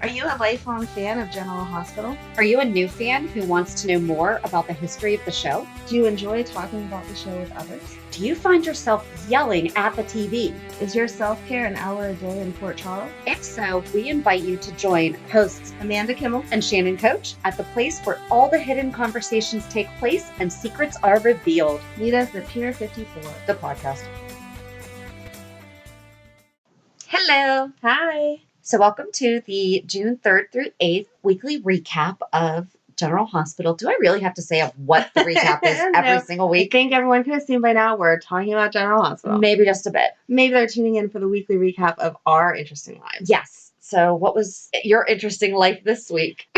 Are you a lifelong fan of General Hospital? Are you a new fan who wants to know more about the history of the show? Do you enjoy talking about the show with others? Do you find yourself yelling at the TV? Is your self-care an hour a day in Port Charles? If so, we invite you to join hosts Amanda Kimmel and Shannon Coach at the place where all the hidden conversations take place and secrets are revealed. Meet us at Pier 54, the podcast. Hello. Hi. So welcome to the June 3rd through 8th weekly recap of General Hospital. Do I really have to say what the recap is every single I week? think everyone could have seen by now we're talking about General Hospital. Maybe just a bit. Maybe they're tuning in for the weekly recap of our interesting lives. Yes. So what was your interesting life this week?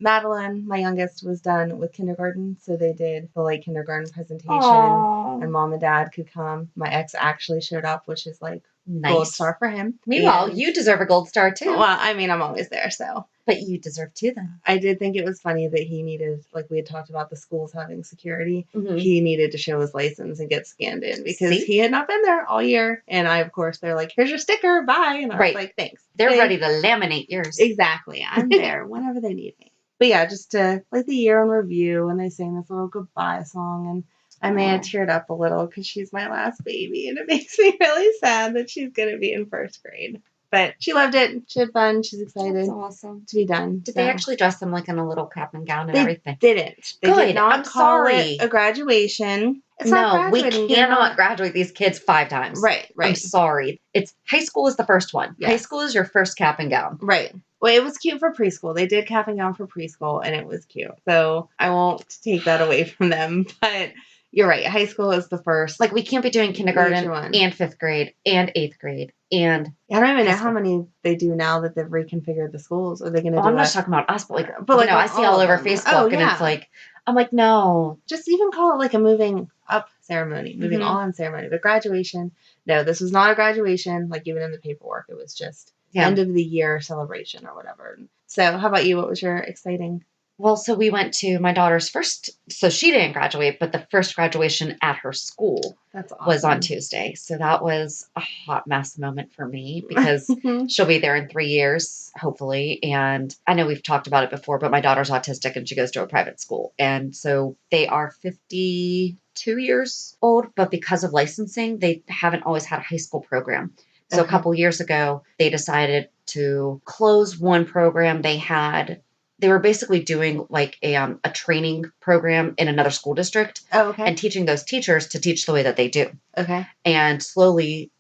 Madeline, my youngest, was done with kindergarten, so they did the kindergarten presentation, Aww. and mom and dad could come. My ex actually showed up, which is nice. Gold star for him. Meanwhile, And, you deserve a gold star too. Well, I mean, I'm always there, so. But you deserve two then. I did think it was funny that he needed, we had talked about the schools having security. Mm-hmm. He needed to show his license and get scanned in because he had not been there all year. And I, of course, they're like, here's your sticker, bye. And I was like, thanks. They're ready to laminate yours. Exactly. I'm there whenever they need me. But yeah, just the year in review, and they sang this little goodbye song, and I may have teared up a little because she's my last baby, and it makes me really sad that she's going to be in first grade. But she loved it. She had fun. She's excited. That's awesome. To be done. Did they actually dress them in a little cap and gown and they everything? Didn't. They Good. did not I'm call sorry. it a graduation. It's no, not we graduating. cannot graduate these kids 5 times. Right. I'm sorry. It's high school is the first one. Yes. High school is your first cap and gown. Right. Well, it was cute for preschool. They did cap and gown for preschool, and it was cute. So I won't take that away from them. But you're right. High school is the first. We can't be doing kindergarten and 5th grade and 8th grade and. I don't even know how many they do now that they've reconfigured the schools. Are they going to do I'm not just talking about us, but I see all all over them. Facebook, and it's I'm like, no. Just even call it a moving up ceremony, moving on ceremony. But graduation, no, this was not a graduation. Even in the paperwork, it was just end of the year celebration or whatever. So how about you? What was your exciting? Well, so we went to my daughter's first, so she didn't graduate, but the first graduation at her school was on Tuesday. So that was a hot mess moment for me because she'll be there in 3 years, hopefully. And I know we've talked about it before, but my daughter's autistic and she goes to a private school. And so they are 52 years old, but because of licensing, they haven't always had a high school program. So a couple years ago, they decided to close one program they had. They were basically doing a training program in another school district and teaching those teachers to teach the way that they do. Okay. And slowly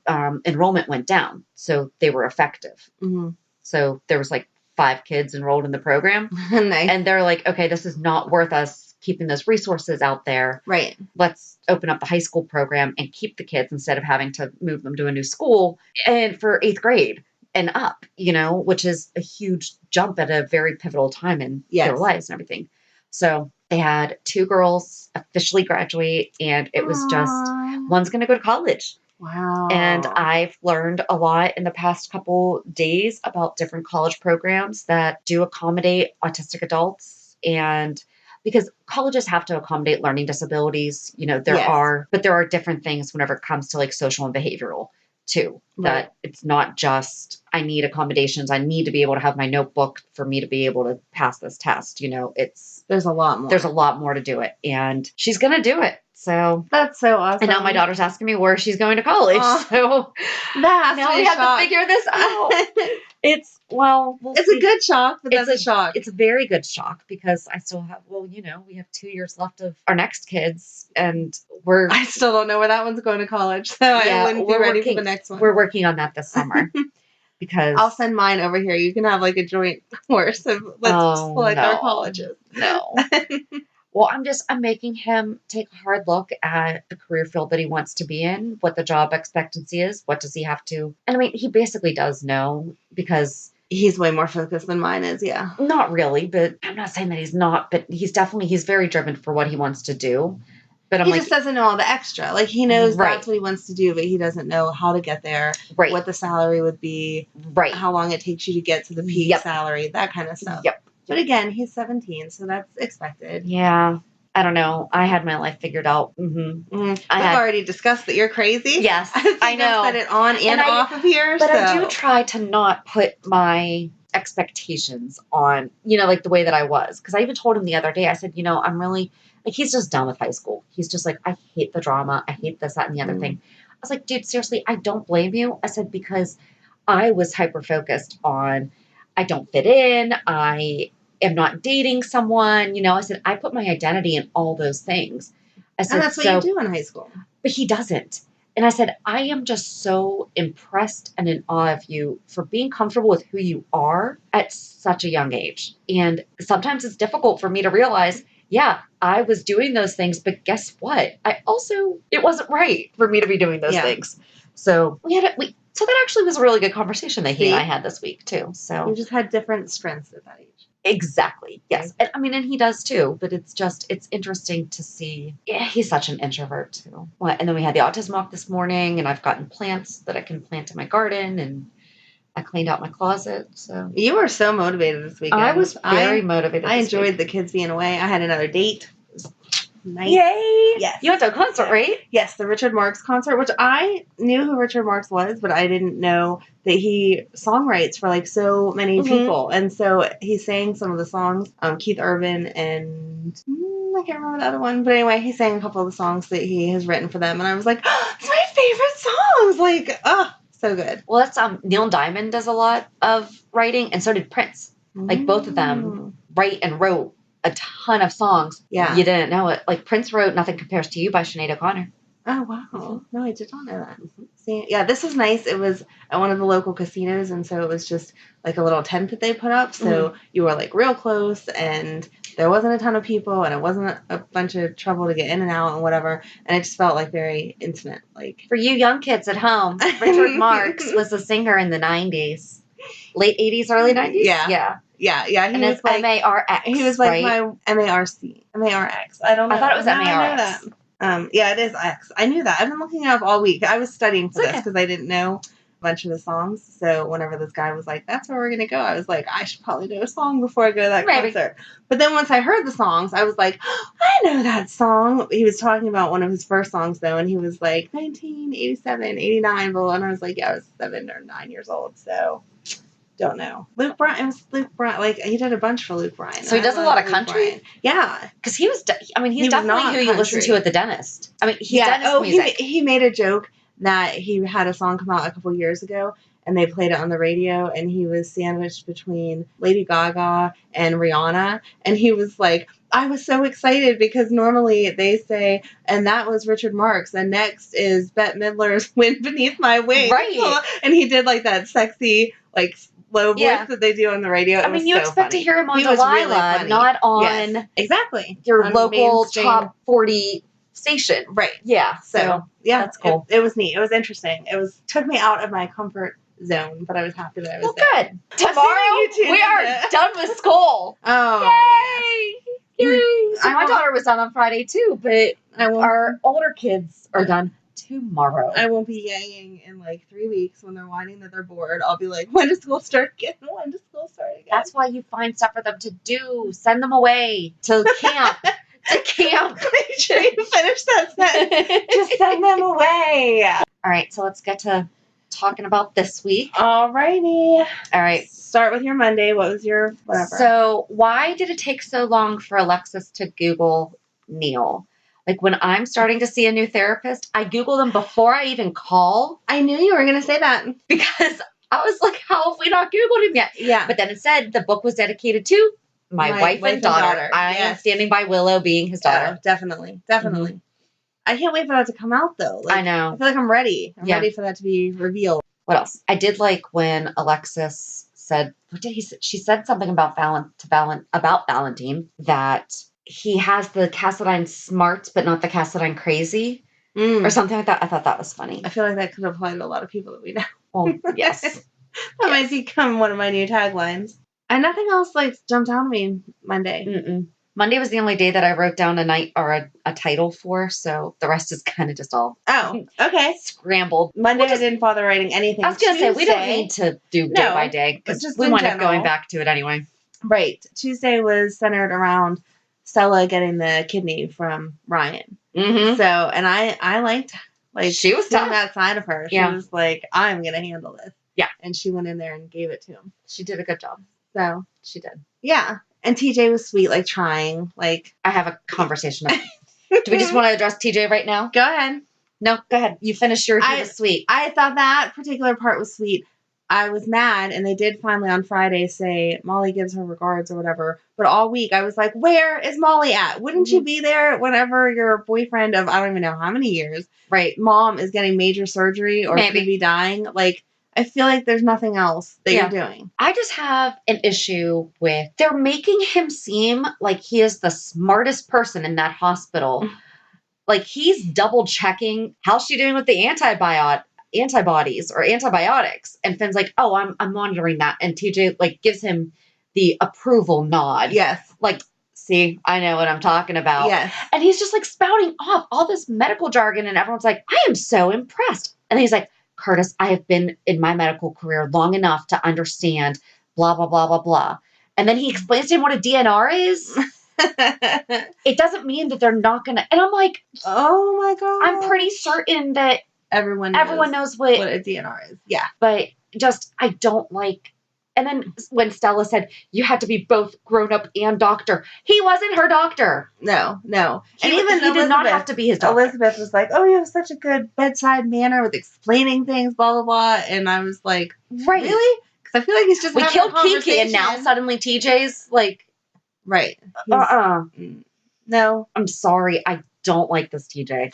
enrollment went down. So they were effective. Mm-hmm. So there was 5 kids enrolled in the program. Nice. And they're like, okay, this is not worth us keeping those resources out there. Right. Let's open up the high school program and keep the kids instead of having to move them to a new school and for 8th grade. And up, which is a huge jump at a very pivotal time in their lives and everything. So they had 2 girls officially graduate, and it was just, one's going to go to college. Wow. And I've learned a lot in the past couple days about different college programs that do accommodate autistic adults. And because colleges have to accommodate learning disabilities, there are different things whenever it comes to social and behavioral too. That it's not just, I need accommodations. I need to be able to have my notebook for me to be able to pass this test. There's a lot more. There's a lot more to do it. And she's going to do it. So that's so awesome. And now my daughter's asking me where she's going to college. So now we have to figure this out. It's a good shock, but that's a shock. It's a very good shock because I still have, we have 2 years left of our next kids, and I still don't know where that one's going to college, so I wouldn't be ready for the next one. We're working on that this summer because I'll send mine over here. You can have a joint course of select our colleges. No. Well, I'm making him take a hard look at the career field that he wants to be in, what the job expectancy is, what does he have to, and he basically does know because he's way more focused than mine is. Yeah. Not really, but I'm not saying that he's not, but he's very driven for what he wants to do. But he just doesn't know all the extra. He knows that's what he wants to do, but he doesn't know how to get there, what the salary would be, how long it takes you to get to the peak salary, that kind of stuff. Yep. But again, he's 17, so that's expected. Yeah. I don't know. I had my life figured out. Mm-hmm. We've already discussed that you're crazy. Yes, I know. I've said it on and off of here. But I do try to not put my expectations on, like the way that I was. Because I even told him the other day, I said, I'm really, like, he's just done with high school. He's just like, I hate the drama. I hate this, that, and the other thing. I was like, dude, seriously, I don't blame you. I said, because I was hyper-focused on, I don't fit in. I am not dating someone. I said, I put my identity in all those things. I said, and that's what you do in high school. But he doesn't. And I said, I am just so impressed and in awe of you for being comfortable with who you are at such a young age. And sometimes it's difficult for me to realize, yeah, I was doing those things, but guess what? It wasn't right for me to be doing those things. So so that actually was a really good conversation that he and I had this week too. So you just had different strengths at that age. Exactly. Yes. And, and he does too, but it's interesting to see. Yeah, he's such an introvert too. And then we had the autism walk this morning, and I've gotten plants that I can plant in my garden, and I cleaned out my closet. So you were so motivated this weekend. I was very motivated. I enjoyed the kids being away. I had another date. Nice. Yay! Yes. You went to a concert, right? Yes, the Richard Marx concert, which I knew who Richard Marx was, but I didn't know that he songwrites for like so many people. And so he sang some of the songs, Keith Urban and I can't remember the other one, but anyway, he sang a couple of the songs that he has written for them, and I was like, oh, it's my favorite songs. Like, oh, so good. Well, that's Neil Diamond does a lot of writing, and so did Prince. Like both of them write and wrote a ton of songs. Yeah. You didn't know it. Like Prince wrote Nothing Compares to You by Sinead O'Connor. Oh, wow. No, I did not know that. See, yeah, this was nice. It was at one of the local casinos, and so it was just like a little tent that they put up. So you were like real close, and there wasn't a ton of people, and it wasn't a bunch of trouble to get in and out and whatever. And it just felt like very intimate. Like for you young kids at home, Richard Marx was a singer in the 90s. Late 80s, early 90s? Yeah. And it's like M-A-R-X. He was like my M-A-R-C. M-A-R-X. I don't know. I thought it was M-A-R-X. Yeah, it is X. I knew that. I've been looking it up all week. I was studying for this because I didn't know a bunch of the songs. So whenever this guy was like, that's where we're going to go, I was like, I should probably know a song before I go to that concert. But then once I heard the songs, I was like, oh, I know that song. He was talking about one of his first songs, though, and he was like, 1987, 89, blah, and I was like, yeah, I was 7 or 9 years old, so... Don't know. Luke Bryan. It was Luke Bryan. Like, he did a bunch for Luke Bryan. So he does a lot of country? Bryan. Yeah. Because he's definitely who you listen to at the dentist. I mean, he's dentist music. He made a joke that he had a song come out a couple years ago, and they played it on the radio, and he was sandwiched between Lady Gaga and Rihanna, and he was like, I was so excited because normally they say, and that was Richard Marx, and next is Bette Midler's Wind Beneath My Wings. Right. And he did like that sexy, like, low voice that they do on the radio. I mean, you expect to hear him on Delilah, really not on exactly your on local top 40 station. Right. Yeah. So yeah, that's cool. It was neat. It was interesting. Took me out of my comfort zone, but I was happy that I was there. Good. Tomorrow we are done with school. Oh. Yay! Yay! So my daughter was done on Friday too, but our older kids are done tomorrow. I won't be yaying in like 3 weeks when they're whining that they're bored. I'll be like, when does school start again? When does school start again? That's why you find stuff for them to do. Send them away to camp. To camp. Make sure you finish that sentence. Just send them away. All right, so let's get to talking about this week. Alrighty. All right. Start with your Monday. What was your whatever? So why did it take so long for Alexis to Google Neil? Like when I'm starting to see a new therapist, I Google them before I even call. I knew you were going to say that. Because I was like, how have we not Googled him yet? Yeah. But then it said the book was dedicated to my wife and daughter. I am standing by Willow being his daughter. Yeah, definitely. Definitely. Mm-hmm. I can't wait for that to come out though. Like, I know. I feel like I'm ready. I'm ready for that to be revealed. What else? I did like when Alexis said, what did he say? She said something about Valentin that he has the Cassadine smarts, but not the Cassadine crazy, or something like that. I thought that was funny. I feel like that could apply to a lot of people that we know. Well, yes. That might become one of my new taglines. And nothing else like jumped out at me Monday. Mm-mm. Monday was the only day that I wrote down a title for, so the rest is kind of just all scrambled. Monday I didn't bother writing anything. I was going to say, we don't need to do day by day, because we wind up going back to it anyway. Right. Tuesday was centered around Stella getting the kidney from Ryan. Mm-hmm. So, and I liked, like, she was seeing that side of her. She was like, I'm going to handle this. Yeah. And she went in there and gave it to him. She did a good job. So She did. yeah. And TJ was sweet, like trying, like. I have a conversation. Do we just want to address TJ right now? Go ahead. No, go ahead. You finish your he was sweet. I thought that particular part was sweet. I was mad, and they did finally on Friday say Molly gives her regards or whatever. But all week I was like, where is Molly at? Wouldn't you be there whenever your boyfriend of I don't even know how many years, right, mom is getting major surgery or could be dying? Like, I feel like there's nothing else that you're doing. I just have an issue with they're making him seem like he is the smartest person in that hospital. Like he's double checking how's she doing with the antibodies or antibiotics, and Finn's like, oh, I'm monitoring that, and TJ like gives him the approval nod. Yes, like, see, I know what I'm talking about. Yes, and he's just like spouting off all this medical jargon, and everyone's like, I am so impressed, and he's like, Curtis, I have been in my medical career long enough to understand blah blah blah blah blah, and then he explains to him what a DNR is. It doesn't mean that they're not gonna, and I'm like, oh my god, I'm pretty certain that everyone knows what a DNR is. Yeah, but just I don't like. And then when Stella said you had to be both grown up and doctor, he wasn't her doctor. No. And even he did not have to be his doctor. Elizabeth was like, "Oh, you have such a good bedside manner with explaining things, blah blah blah," and I was like, right, really? Because I feel like he's just we killed Kiki, and now suddenly TJ's like. Right. No. I'm sorry. I don't like this TJ.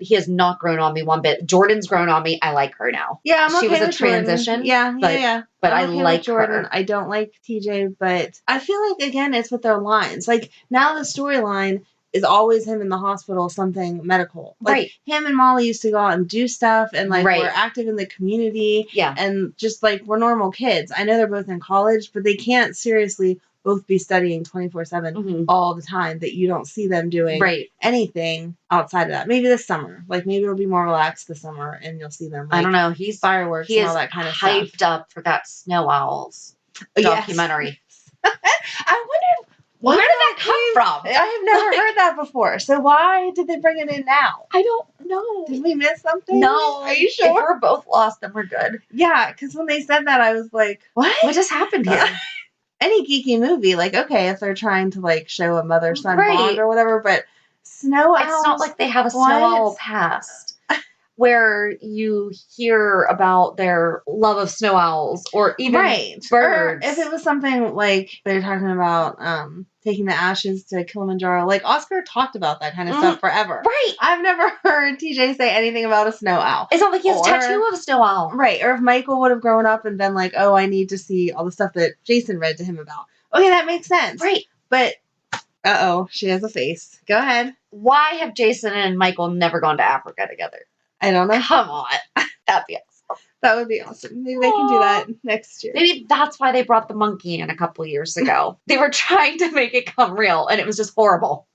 He has not grown on me one bit. Jordan's grown on me. I like her now. Yeah, I'm okay. She was a transition. Jordan. Yeah. But I like Jordan. her. I don't like TJ, but I feel like again it's with their lines. Like now the storyline is always him in the hospital, something medical. Like right. Him and Molly used to go out and do stuff and like right. we're active in the community. Yeah. And just like we're normal kids. I know they're both in college, but they can't seriously both be studying 24/7 all the time that you don't see them doing anything outside of that. Maybe this summer. Like maybe it'll be more relaxed this summer and you'll see them like, I don't know. He's fireworks and all that kind of stuff. Hyped up for that Snow Owls documentary. I wonder where did that come from? I have never heard that before. So why did they bring it in now? I don't know. Did we miss something? No. Are you sure? If we're both lost, then we're good. Yeah, because when they said that, I was like, what? What just happened here? Any geeky movie, like, okay, if they're trying to, like, show a mother-son bond or whatever, but Snow Owls... It's not like they have a Snow Owl past where you hear about their love of snow owls or even birds. Or if it was something like they're talking about taking the ashes to Kilimanjaro, like, Oscar talked about that kind of stuff forever. Right. I've never heard TJ say anything about a snow owl. It's not like he has a tattoo of a snow owl. Right. Or if Michael would have grown up and been like, oh, I need to see all the stuff that Jason read to him about. Okay, that makes sense. Right. But, she has a face. Go ahead. Why have Jason and Michael never gone to Africa together? I don't know. Come on. That'd be awesome. That would be awesome. Maybe they can do that next year. Maybe that's why they brought the monkey in a couple of years ago. They were trying to make it come real, and it was just horrible.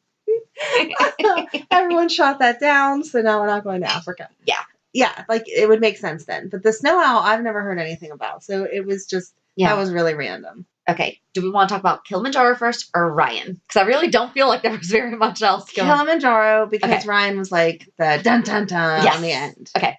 Everyone shot that down, so now we're not going to Africa. Yeah. Yeah, like, it would make sense then. But the snow owl, I've never heard anything about, so it was just, that was really random. Okay, do we want to talk about Kilimanjaro first or Ryan? Because I really don't feel like there was very much else going on. Kilimanjaro, because Ryan was like the dun-dun-dun on the end. Okay.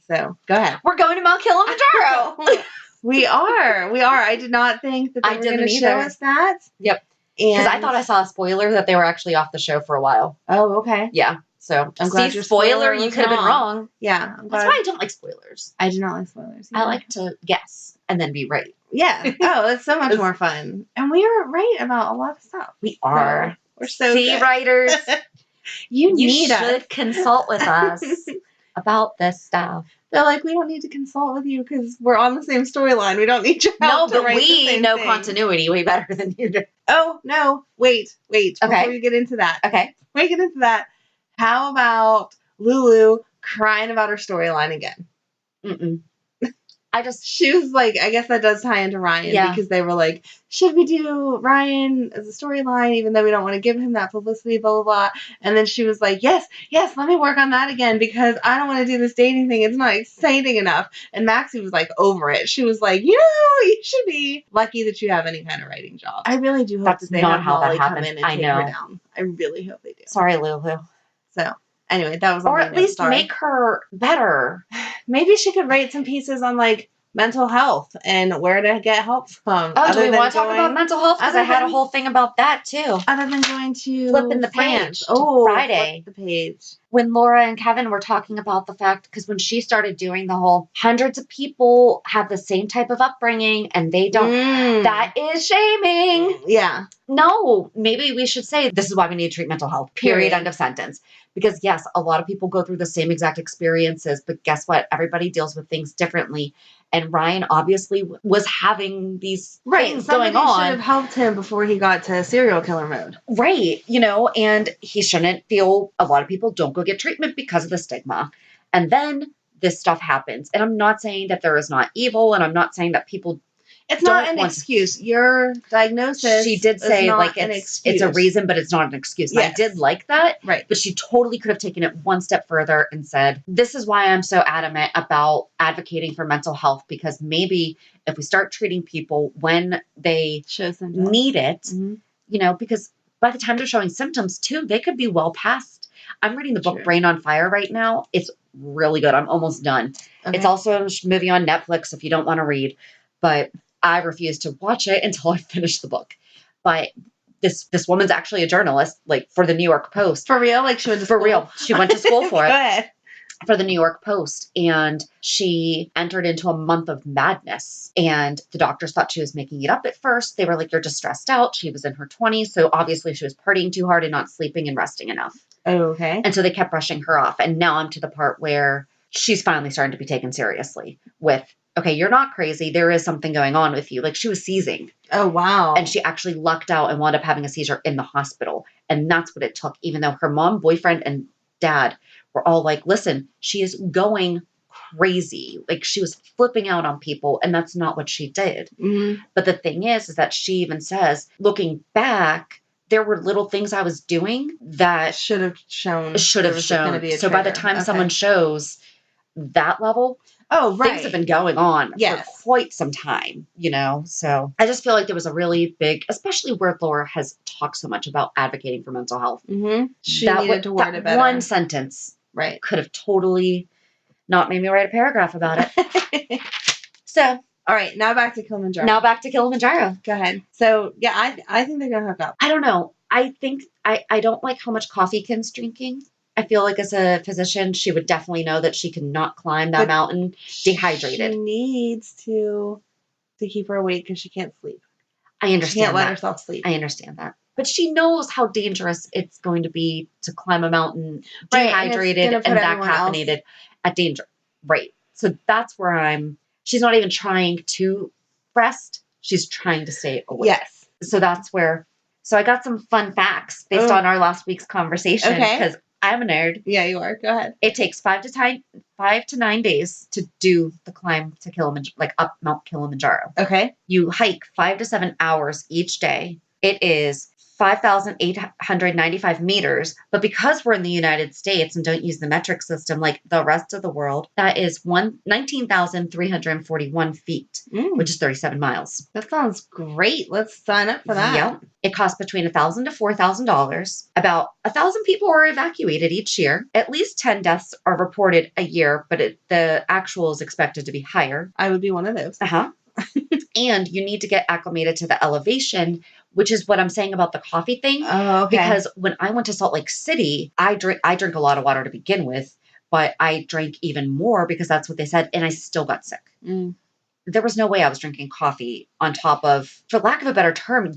So, go ahead. We're going to Mount Kilimanjaro! We are. I did not think that they were going to show us that. Yep. Because I thought I saw a spoiler that they were actually off the show for a while. Oh, okay. Yeah. So, I'm glad your spoiler, you could have been wrong. Yeah. That's why I don't like spoilers. I do not like spoilers. Either. I like to guess and then be right. Yeah. Oh, it's so much more fun. And we are right about a lot of stuff. We are. So, we're so good. Writers. you should consult with us about this stuff. They're like, we don't need to consult with you because we're on the same storyline. We don't need your help. No, but we know continuity way better than you do. Oh, no. Wait. Before you get into that. Okay. Before you get into that, how about Lulu crying about her storyline again? She was like, I guess that does tie into Ryan because they were like, should we do Ryan as a storyline even though we don't want to give him that publicity, blah, blah, blah. And then she was like, yes, let me work on that again because I don't want to do this dating thing. It's not exciting enough. And Maxie was like over it. She was like, you should be lucky that you have any kind of writing job. I really do hope that they have Molly come in and take her down. I really hope they do. Sorry, Lulu. So anyway, that was or at least make her better. Maybe she could write some pieces on like mental health and where to get help from. Oh, do we want to talk about mental health? Because I had a whole thing about that too. Other than going to flipping the page to Friday. Flip the page. When Laura and Kevin were talking about the fact, because when she started doing the whole hundreds of people have the same type of upbringing and they don't, that is shaming. Yeah. No, maybe we should say this is why we need to treat mental health. Period. End of sentence. Because yes, a lot of people go through the same exact experiences, but guess what? Everybody deals with things differently. And Ryan obviously was having these things going on. Somebody should have helped him before he got to serial killer mode. Right. And he shouldn't feel, a lot of people don't go get treatment because of the stigma. And then this stuff happens. And I'm not saying that there is not evil, and I'm not saying that people It's not an excuse. Your diagnosis. She did say like it's a reason, but it's not an excuse. Yes. I did like that. Right. But she totally could have taken it one step further and said, this is why I'm so adamant about advocating for mental health, because maybe if we start treating people when they need it, because by the time they're showing symptoms too, they could be well past. I'm reading the book Brain on Fire right now. It's really good. I'm almost done. Okay. It's also a movie on Netflix if you don't want to read, but I refused to watch it until I finished the book. But this woman's actually a journalist, like for the New York Post. For real? Like she went to school? For real. She went to school for it. Go ahead. For the New York Post. And she entered into a month of madness. And the doctors thought she was making it up at first. They were like, you're just stressed out. She was in her 20s. So obviously she was partying too hard and not sleeping and resting enough. Oh, okay. And so they kept brushing her off. And now I'm to the part where she's finally starting to be taken seriously with, okay, you're not crazy. There is something going on with you. Like she was seizing. Oh, wow. And she actually lucked out and wound up having a seizure in the hospital. And that's what it took, even though her mom, boyfriend, and dad were all like, listen, she is going crazy. Like she was flipping out on people. And that's not what she did. Mm-hmm. But the thing is that she even says, looking back, there were little things I was doing that should have shown. So by the time someone shows that level, things have been going on for quite some time, So I just feel like there was a really big, especially where Laura has talked so much about advocating for mental health. Mm-hmm. She needed to word it better. One sentence could have totally not made me write a paragraph about it. So. All right, now back to Kilimanjaro. Go ahead. So, yeah, I think they're going to hook up. I don't know. I think I don't like how much coffee Kim's drinking. I feel like as a physician, she would definitely know that she cannot climb that mountain dehydrated. She needs to keep her awake because she can't sleep. I understand She can't let herself sleep. I understand that. But she knows how dangerous it's going to be to climb a mountain dehydrated and that caffeinated at danger. Right. So that's where she's not even trying to rest. She's trying to stay awake. Yes. So that's where, I got some fun facts based on our last week's conversation. Okay. Because I'm a nerd. Yeah, you are. Go ahead. It takes 5 to 9 days to do the climb to Kilimanjaro, like up Mt Kilimanjaro. Okay. You hike 5 to 7 hours each day. It is 5,895 meters. But because we're in the United States and don't use the metric system like the rest of the world, that is 19,341 feet, which is 37 miles. That sounds great. Let's sign up for that. Yep. It costs between $1,000 to $4,000. About 1,000 people are evacuated each year. At least 10 deaths are reported a year, but the actual is expected to be higher. I would be one of those. Uh-huh. And you need to get acclimated to the elevation, which is what I'm saying about the coffee thing. Oh, okay. Because when I went to Salt Lake City, I drink a lot of water to begin with, but I drank even more because that's what they said, and I still got sick. There was no way I was drinking coffee on top of, for lack of a better term,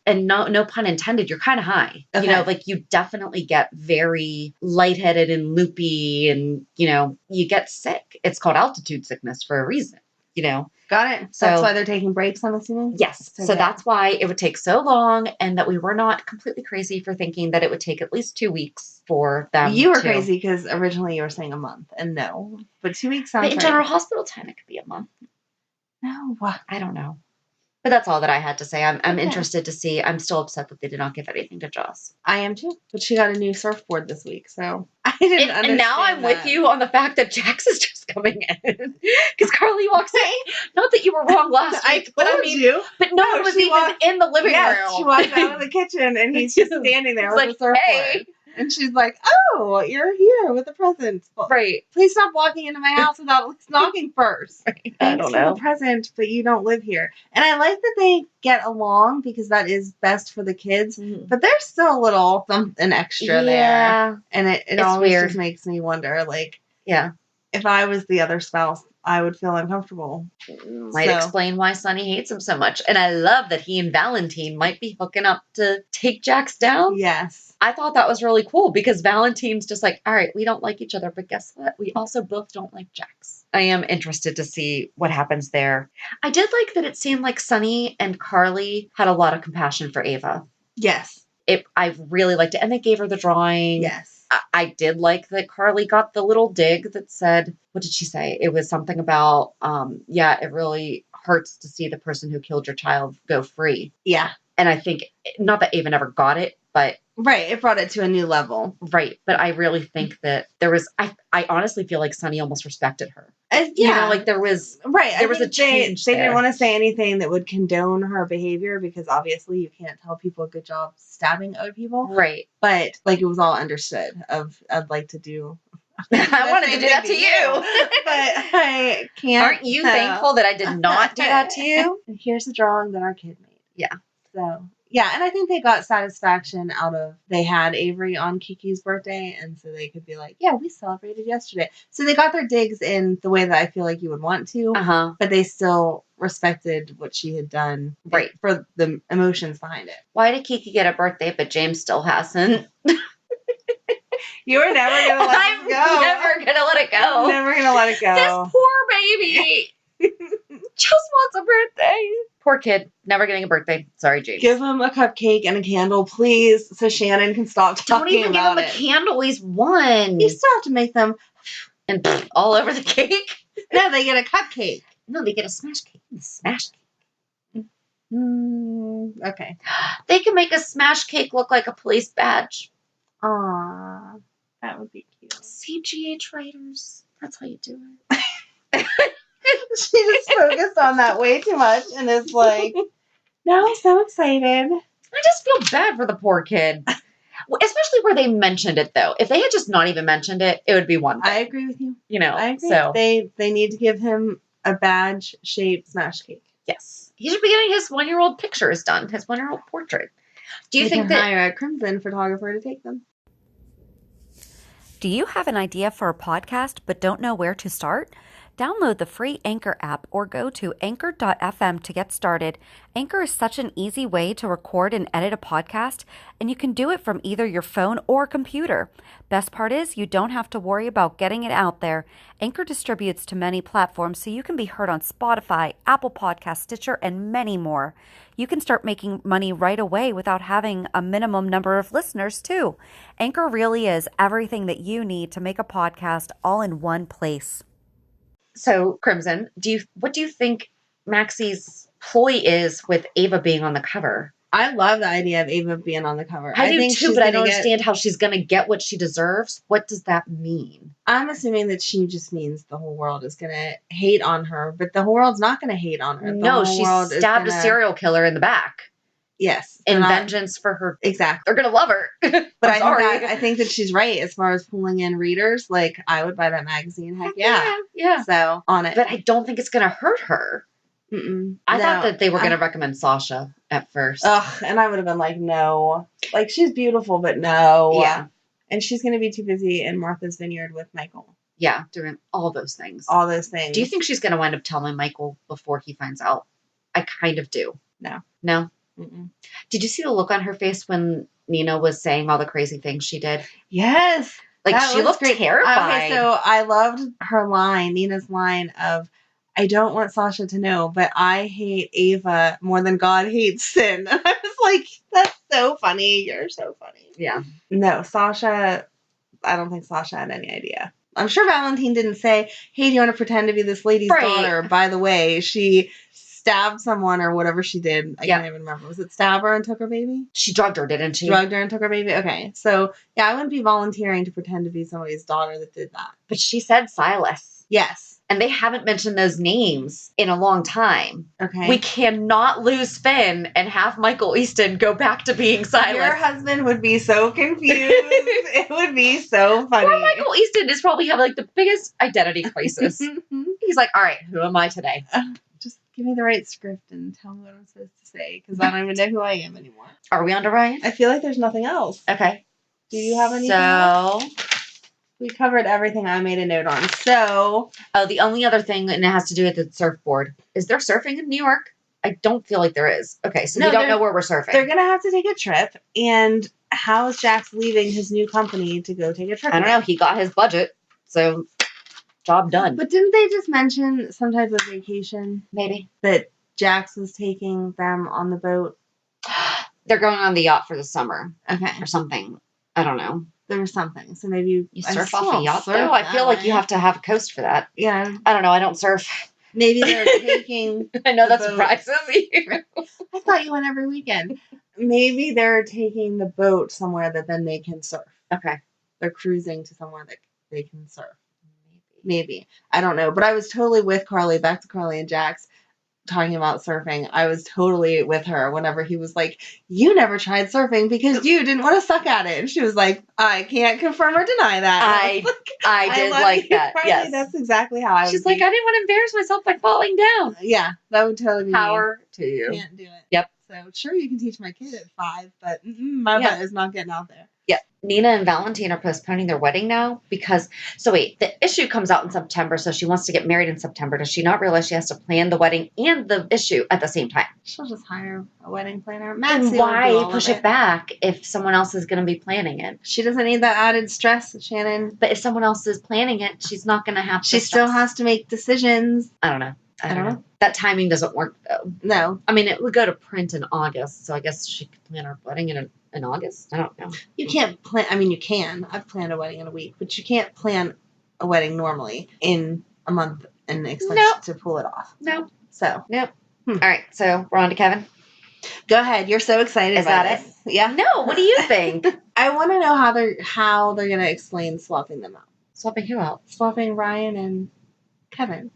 and no pun intended, you're kind of high. Okay. Like you definitely get very lightheaded and loopy, and you get sick. It's called altitude sickness for a reason. Got it. So that's why they're taking breaks, I'm assuming? Yes. So that's why it would take so long, and that we were not completely crazy for thinking that it would take at least 2 weeks for them. You were crazy because originally you were saying a month, and no. But 2 weeks sounds But in general hospital time, it could be a month. No. I don't know. But that's all that I had to say. I'm interested to see. I'm still upset that they did not give anything to Joss. I am too. But she got a new surfboard this week, so I didn't understand. And now I'm with you on the fact that Jax is just coming in. Because Carly walks in. Not that you were wrong last week. But you. But no one was even in the living room. She walked out of the kitchen and he's just standing there with a surfboard. Hey. And she's like, oh, you're here with the present. Well, Right. please stop walking into my house without at least knocking first. Right. I Thanks don't for know. the present, but you don't live here. And I like that they get along because that is best for the kids. Mhm. But there's still a little something extra there. And it always weird. just makes me wonder, like, Yeah. if I was the other spouse, I would feel uncomfortable. Might explain why Sonny hates him so much. And I love that he and Valentin might be hooking up to take Jax down. Yes. I thought that was really cool because Valentin's just like, all right, we don't like each other, but guess what? We also both don't like Jax. I am interested to see what happens there. I did like that it seemed like Sonny and Carly had a lot of compassion for Ava. Yes. I really liked it. And they gave her the drawing. Yes. I did like that Carly got the little dig that said, what did she say? It was something about, it really hurts to see the person who killed your child go free. Yeah. And I think, not that Ava never got it, but... Right, it brought it to a new level. Right, but I really think that there was... I honestly feel like Sonny almost respected her. Yeah. You know, like there was... Right, there was a change They didn't want to say anything that would condone her behavior because obviously you can't tell people a good job stabbing other people. Right. But, like, it was all understood of, I'd like to do... I wanted to do that to you. But I can't. Aren't you thankful that I did not do that to you? And here's a drawing that our kid made. Yeah. So, yeah, and I think they got satisfaction out of, they had Avery on Kiki's birthday, and so they could be like, yeah, we celebrated yesterday. So they got their digs in the way that I feel like you would want to, but they still respected what she had done for the emotions behind it. Why did Kiki get a birthday, but James still hasn't? You were never going to let it go. I'm never going to let it go. Never going to let it go. This poor baby just wants a birthday. Poor kid. Never getting a birthday. Sorry, James. Give him a cupcake and a candle, please, so Shannon can stop talking about it. Don't even give him a candle. He's one. You still have to make them. And all over the cake. No, they get a cupcake. No, they get a smash cake. Smash cake. Okay. They can make a smash cake look like a police badge. Aww, that would be cute. CGH writers. That's how you do it. She just focused on that way too much and is like, now I'm so excited. I just feel bad for the poor kid. Especially where they mentioned it, though. If they had just not even mentioned it, it would be one thing. I agree with you. You know, I agree. So they need to give him a badge-shaped smash cake. Yes. He should be getting his 1-year-old pictures done, his 1-year-old portrait. Do you think that... hire a Crimson photographer to take them. Do you have an idea for a podcast but don't know where to start? Download the free Anchor app or go to anchor.fm to get started. Anchor is such an easy way to record and edit a podcast, and you can do it from either your phone or computer. Best part is you don't have to worry about getting it out there. Anchor distributes to many platforms, so you can be heard on Spotify, Apple Podcasts, Stitcher, and many more. You can start making money right away without having a minimum number of listeners, too. Anchor really is everything that you need to make a podcast all in one place. So, Crimson, what do you think Maxie's ploy is with Ava being on the cover? I love the idea of Ava being on the cover. I do too, but I don't understand how she's going to get what she deserves. What does that mean? I'm assuming that she just means the whole world is going to hate on her, but the whole world's not going to hate on her. No, she stabbed a serial killer in the back. Yes. In vengeance for her. Exactly. They're going to love her. But I think that she's right as far as pulling in readers. Like, I would buy that magazine. Heck yeah. Yeah. So, on it. But I don't think it's going to hurt her. I thought that they were going to recommend Sasha at first. Ugh, and I would have been like, no. Like, she's beautiful, but no. Yeah. And she's going to be too busy in Martha's Vineyard with Michael. Yeah, doing all those things. All those things. Do you think she's going to wind up telling Michael before he finds out? I kind of do. No. No? Mm-mm. Did you see the look on her face when Nina was saying all the crazy things she did? Yes. Like, she looked terrified. Okay, so I loved her line, Nina's line of, I don't want Sasha to know, but I hate Ava more than God hates sin. And I was like, that's so funny. You're so funny. Yeah. No, Sasha, I don't think Sasha had any idea. I'm sure Valentin didn't say, hey, do you want to pretend to be this lady's daughter? By the way, she stabbed someone or whatever she did. I can't even remember. Was it stab her and took her baby? She drugged her, didn't she? Drugged her and took her baby? Okay. So, yeah, I wouldn't be volunteering to pretend to be somebody's daughter that did that. But she said Silas. Yes. And they haven't mentioned those names in a long time. Okay. We cannot lose Finn and have Michael Easton go back to being Silas. Your husband would be so confused. It would be so funny. Poor Michael Easton is probably having like the biggest identity crisis. He's like, all right, who am I today? Just give me the right script and tell me what I'm supposed to say, because I don't even know who I am anymore. Are we on to Ryan? I feel like there's nothing else. Okay. Do you have anything else? We covered everything I made a note on. So, the only other thing, and it has to do with the surfboard. Is there surfing in New York? I don't feel like there is. Okay, so we don't know where we're surfing. They're going to have to take a trip. And how is Jax leaving his new company to go take a trip? I don't know. He got his budget, so job done. But didn't they just mention some type of vacation? Maybe. That Jax was taking them on the boat? They're going on the yacht for the summer. Okay. Or something. I don't know. There was something. So maybe you surf off a yacht, though? I feel like you have to have a coast for that. Yeah. I don't know. I don't surf. Maybe they're taking. I know that surprises you. I thought you went every weekend. Maybe they're taking the boat somewhere that then they can surf. Okay. They're cruising to somewhere that they can surf. Maybe. I don't know. But I was totally with Carly, back to Carly and Jax, talking about surfing. I was totally with her whenever he was like, you never tried surfing because you didn't want to suck at it. And she was like, I can't confirm or deny that. I did like that. Carly. Yes. That's exactly how I was. She's like, I didn't want to embarrass myself by falling down. Yeah, that would totally be power to you. Can't do it. Yep. So sure, you can teach my kid at 5, but my butt is not getting out there. Yeah. Nina and Valentin are postponing their wedding now because, so wait, the issue comes out in September, so she wants to get married in September. Does she not realize she has to plan the wedding and the issue at the same time? She'll just hire a wedding planner. And why push it back if someone else is going to be planning it? She doesn't need that added stress, Shannon. But if someone else is planning it, she's not going to have to. She still has to make decisions. I don't know. I don't know. That timing doesn't work, though. No. I mean, it would go to print in August, so I guess she could plan her wedding in August? I don't know. You can't plan. I mean, you can. I've planned a wedding in a week, but you can't plan a wedding normally in a month and expect to pull it off. No. So. Nope. All right. So we're on to Kevin. Go ahead. You're so excited. Is that it? Yeah. No. What do you think? I want to know how they're going to explain swapping them out. Swapping who out? Swapping Ryan and Kevin.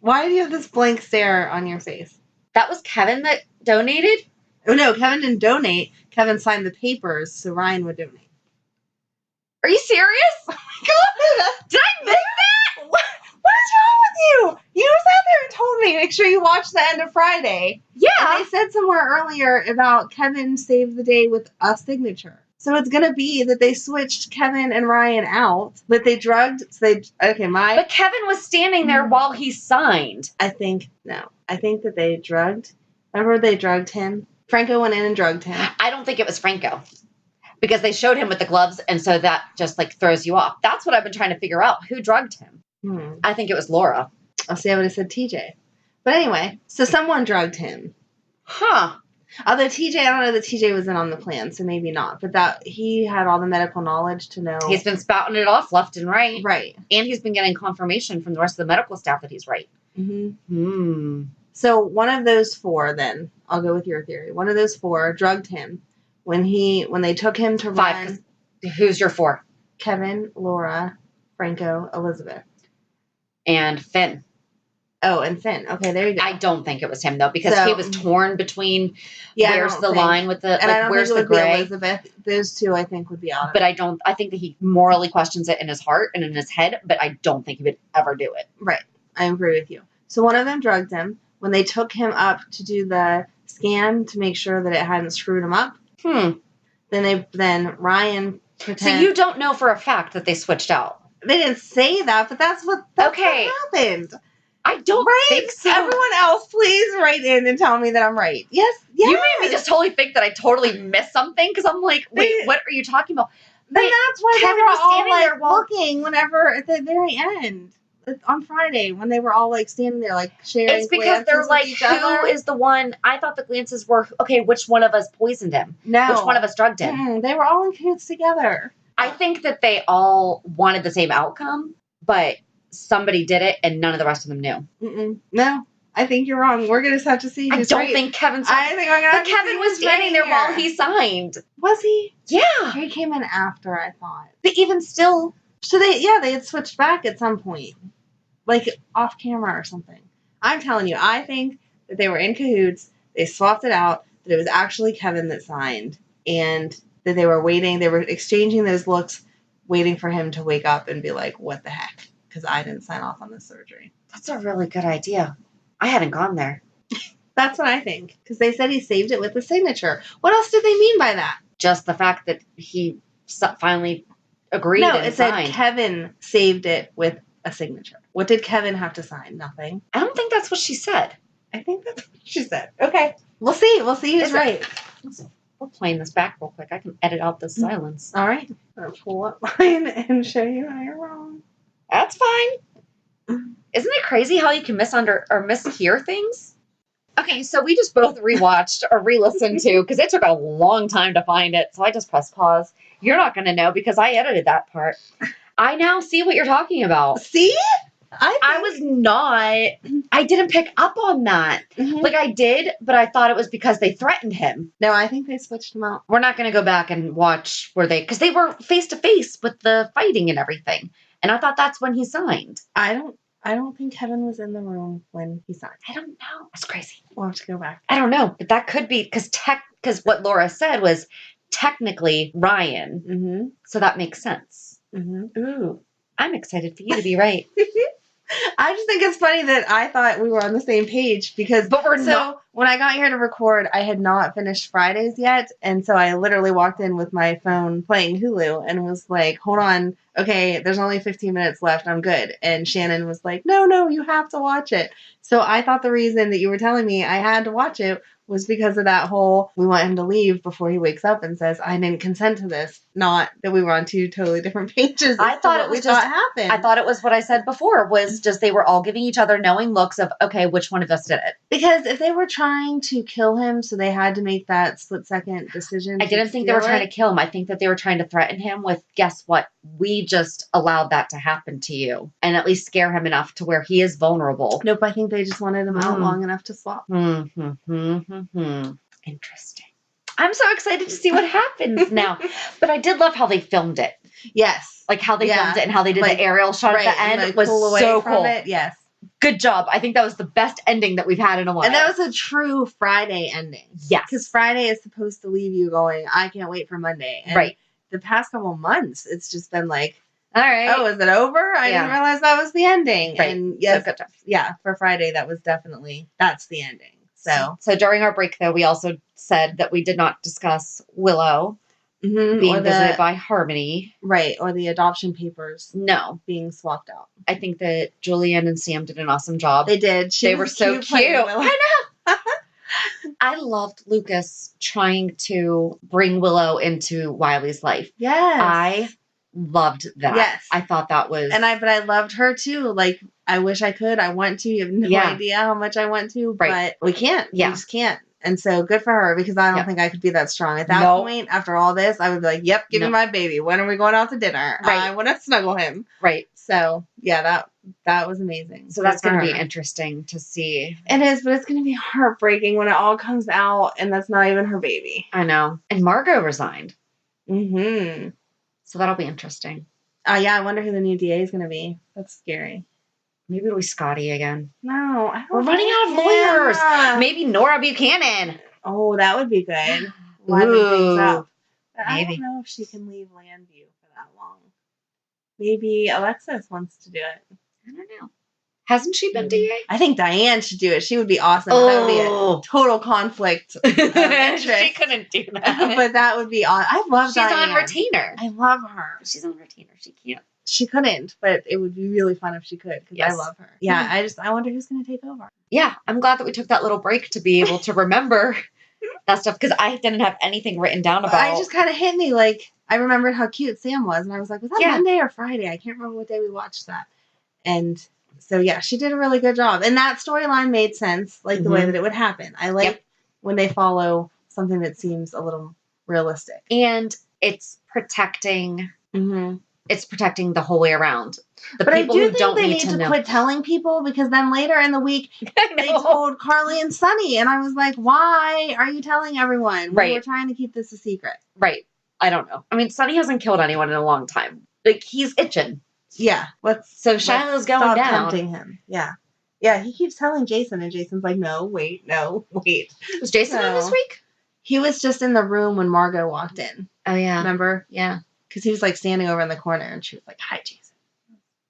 Why do you have this blank stare on your face? That was Kevin that donated? Oh, no, Kevin didn't donate. Kevin signed the papers, so Ryan would donate. Are you serious? Oh, my God. Did I miss that? What is wrong with you? You sat there and told me, make sure you watch the end of Friday. Yeah. And they said somewhere earlier about Kevin saved the day with a signature. So it's going to be that they switched Kevin and Ryan out, but they drugged. But Kevin was standing there while he signed. I think that they drugged. Remember they drugged him? Franco went in and drugged him. I don't think it was Franco because they showed him with the gloves. And so that just like throws you off. That's what I've been trying to figure out. Who drugged him? I think it was Laura. I'll see. I would have said TJ. But anyway, so someone drugged him. Huh. Although TJ, I don't know that TJ was in on the plan, so maybe not. But that he had all the medical knowledge to know. He's been spouting it off left and right. Right. And he's been getting confirmation from the rest of the medical staff that he's right. Mm-hmm. So one of those 4, then, I'll go with your theory. One of those 4 drugged him when they took him to 5. run. Who's your 4? Kevin, Laura, Franco, Elizabeth. And Finn. Oh, and Finn. Okay, there you go. I don't think it was him, though, because he was torn between where's the line with the, and I don't where's think it the would gray. Be Elizabeth. Those 2, I think, would be out. But I think that he morally questions it in his heart and in his head, but I don't think he would ever do it. Right. I agree with you. So one of them drugged him. When they took him up to do the scan to make sure that it hadn't screwed him up, then Ryan pretended. So you don't know for a fact that they switched out? They didn't say that, but that's what happened. I don't think so. Everyone else, please write in and tell me that I'm right. Yes. You made me just totally think that I totally missed something because I'm like, wait, what are you talking about? Then that's why Kevin they were was all standing there looking whenever at the very end. On Friday, when they were all like standing there, like sharing. It's because they're like, who is the one? I thought the glances were, okay, which one of us poisoned him? No. Which one of us drugged him? They were all in cahoots together. I think that they all wanted the same outcome, but somebody did it and none of the rest of them knew. No, I think you're wrong. We're going to have to see who's I don't think Kevin's I think we're going to But Kevin was standing there while he signed. Was he? Yeah. He came in after, I thought. But even still. So they had switched back at some point. like off camera or something. I'm telling you, I think that they were in cahoots. They swapped it out. That it was actually Kevin that signed, and that they were waiting. They were exchanging those looks, waiting for him to wake up and be like, "What the heck?" Because I didn't sign off on this surgery. That's a really good idea. I haven't gone there. That's what I think. Because they said he saved it with the signature. What else did they mean by that? Just the fact that he finally agreed. No, and it said signed. Kevin saved it with a signature. What did Kevin have to sign? Nothing. I don't think that's what she said. I think that's what she said. Okay. We'll see. We'll see who's right. We're playing this back real quick. I can edit out the silence. All right. I'll pull up mine and show you how you're wrong. That's fine. Isn't it crazy how you can mishear things? Okay, so we just both rewatched or re-listened to, because it took a long time to find it, so I just pressed pause. You're not going to know because I edited that part. I now see what you're talking about. See? I didn't pick up on that. Mm-hmm. Like I did, but I thought it was because they threatened him. No, I think they switched them out. We're not going to go back and watch because they were face to face with the fighting and everything. And I thought that's when he signed. I don't think Kevin was in the room when he signed. I don't know. That's crazy. We'll have to go back. I don't know, but that could be because what Laura said was technically Ryan. Mm-hmm. So that makes sense. Mm-hmm. Ooh. I'm excited for you to be right. I just think it's funny that I thought we were on the same page but we're not. When I got here to record, I had not finished Fridays yet, and so I literally walked in with my phone playing Hulu and was like, "Hold on, okay, there's only 15 minutes left. I'm good." And Shannon was like, "No, you have to watch it." So I thought the reason that you were telling me I had to watch it was because of that whole, we want him to leave before he wakes up and says, "I didn't consent to this." Not that we were on two totally different pages. I thought it was just happened. I thought it was what I said before, was just they were all giving each other knowing looks of, okay, which one of us did it? Because if they were trying to kill him, so they had to make that split-second decision. I didn't think they were trying to kill him. I think that they were trying to threaten him with, guess what? We just allowed that to happen to you. And at least scare him enough to where he is vulnerable. Nope, I think they just wanted him out long enough to swap. Interesting. I'm so excited to see what happens now. But I did love how they filmed it. Yes. Like how they filmed it and how they did the aerial shot at the end was so cool. Yes. Good job. I think that was the best ending that we've had in a while. And that was a true Friday ending. Yes. Because Friday is supposed to leave you going, I can't wait for Monday. And right. The past couple months, it's just been like, all right. Oh, is it over? I didn't realize that was the ending. Right. And yes, so for Friday, that's the ending. So during our break, though, we also said that we did not discuss Willow being visited by Harmony. Right, or the adoption papers. No. Being swapped out. I think that Julian and Sam did an awesome job. They did. They were so cute. I know. I loved Lucas trying to bring Willow into Wiley's life. Yes. I loved that. Yes. I thought that was... but I loved her too. Like, I wish I could. I want to. You have no idea how much I want to, but we can't. Yeah. We just can't. And so good for her, because I don't think I could be that strong. At that point, after all this, I would be like, yep, give me my baby. When are we going out to dinner? Right. I want to snuggle him. Right. So, yeah, that was amazing. So that's going to be interesting to see. It is, but it's going to be heartbreaking when it all comes out and that's not even her baby. I know. And Margot resigned. Mm-hmm. So that'll be interesting. Yeah, I wonder who the new DA is going to be. That's scary. Maybe it'll be Scotty again. No, I don't. We're running out of lawyers. Maybe Nora Buchanan. Oh, that would be good. Liven things up. But Maybe. I don't know if she can leave Landview for that long. Maybe Alexis wants to do it. I don't know. Hasn't she been DA? I think Diane should do it. She would be awesome. That would be a total conflict of interest. She couldn't do that. But that would be awesome. I love Diane. She's on retainer. I love her. She's on retainer. She can't. She couldn't, but it would be really fun if she could, because I love her. Yeah, I wonder who's going to take over. Yeah, I'm glad that we took that little break to be able to remember that stuff, because I didn't have anything written down about it. I just kind of hit me, like, I remembered how cute Sam was, and I was like, was that Monday or Friday? I can't remember what day we watched that. And so, yeah, she did a really good job. And that storyline made sense, like the way that it would happen. I like when they follow something that seems a little realistic. And it's protecting... It's protecting the whole way around. But I do think they need to quit telling people, because then later in the week, they told Carly and Sonny. And I was like, why are you telling everyone? Right. We were trying to keep this a secret. Right. I don't know. I mean, Sonny hasn't killed anyone in a long time. Like, he's itching. Yeah. So Shiloh's going stop down. tempting him. Yeah. Yeah, he keeps telling Jason, and Jason's like, no, wait. Was Jason on this week? He was just in the room when Margot walked in. Oh, yeah. Remember? Yeah. Because he was like standing over in the corner, and she was like, hi, Jason.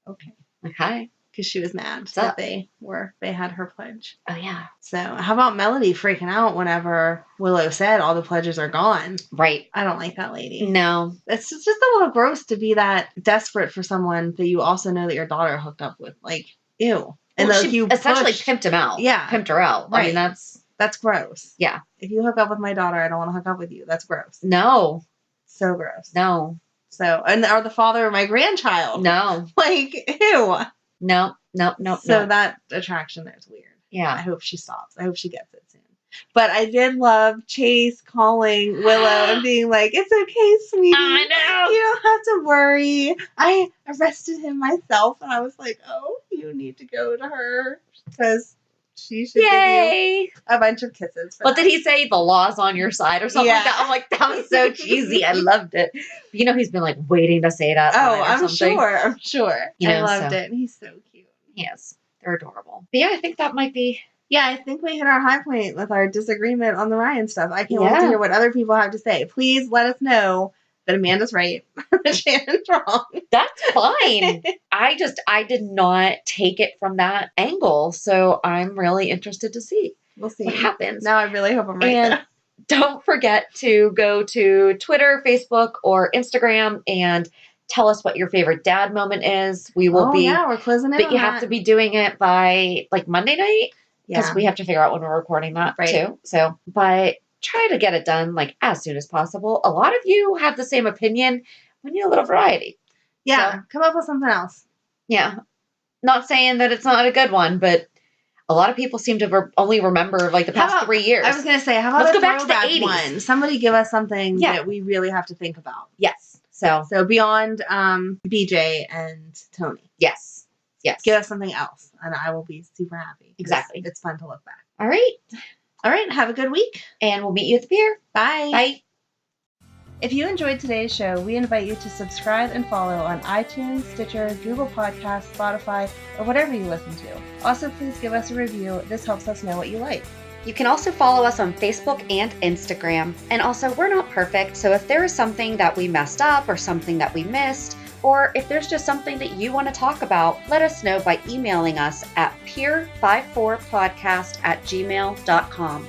Okay. Like, hi. Because she was mad What's that up? they had her pledge. Oh, yeah. So how about Melody freaking out whenever Willow said all the pledges are gone? Right. I don't like that lady. No. It's just a little gross to be that desperate for someone that you also know that your daughter hooked up with. Like, ew. And Well, though she you essentially pimped him out. Yeah. Pimped her out. Right. I mean, that's gross. Yeah. If you hook up with my daughter, I don't want to hook up with you. That's gross. No. So gross. No. So, or the father of my grandchild. No. Like, ew. No. So that attraction there is weird. Yeah. I hope she stops. I hope she gets it soon. But I did love Chase calling Willow and being like, it's okay, sweetie. I know. You don't have to worry. I arrested him myself. And I was like, oh, you need to go to her because she should give you a bunch of kisses. What did he say? The law's on your side or something like that? I'm like, that was so cheesy. I loved it. You know, he's been like waiting to say that. Oh, I'm sure. You know, I loved it. He's so cute. Yes. They're adorable. But yeah, I think that might be. Yeah, I think we hit our high point with our disagreement on the Ryan stuff. I can't wait to hear what other people have to say. Please let us know that Amanda's right, that Shannon's wrong. That's fine. I did not take it from that angle, so I'm really interested to see. We'll see what happens. Now I really hope I'm right. And don't forget to go to Twitter, Facebook, or Instagram and tell us what your favorite dad moment is. We will be. Yeah, we're closing in. But you have to be doing it by like Monday night. Because we have to figure out when we're recording that too. So, but try to get it done like as soon as possible. A lot of you have the same opinion. We need a little variety. Yeah, so, come up with something else. Yeah. Not saying that it's not a good one, but a lot of people seem to only remember like the past 3 years. I was going to say, how about let's go back to the 80s one? Somebody give us something that we really have to think about. Yes. So beyond BJ and Tony. Yes. Give us something else, and I will be super happy. Exactly. It's fun to look back. All right. Have a good week. And we'll meet you at the pier. Bye. Bye. If you enjoyed today's show, we invite you to subscribe and follow on iTunes, Stitcher, Google Podcasts, Spotify, or whatever you listen to. Also, please give us a review. This helps us know what you like. You can also follow us on Facebook and Instagram. And also, we're not perfect, so if there is something that we messed up or something that we missed, or if there's just something that you want to talk about, let us know by emailing us at peer54podcast@gmail.com.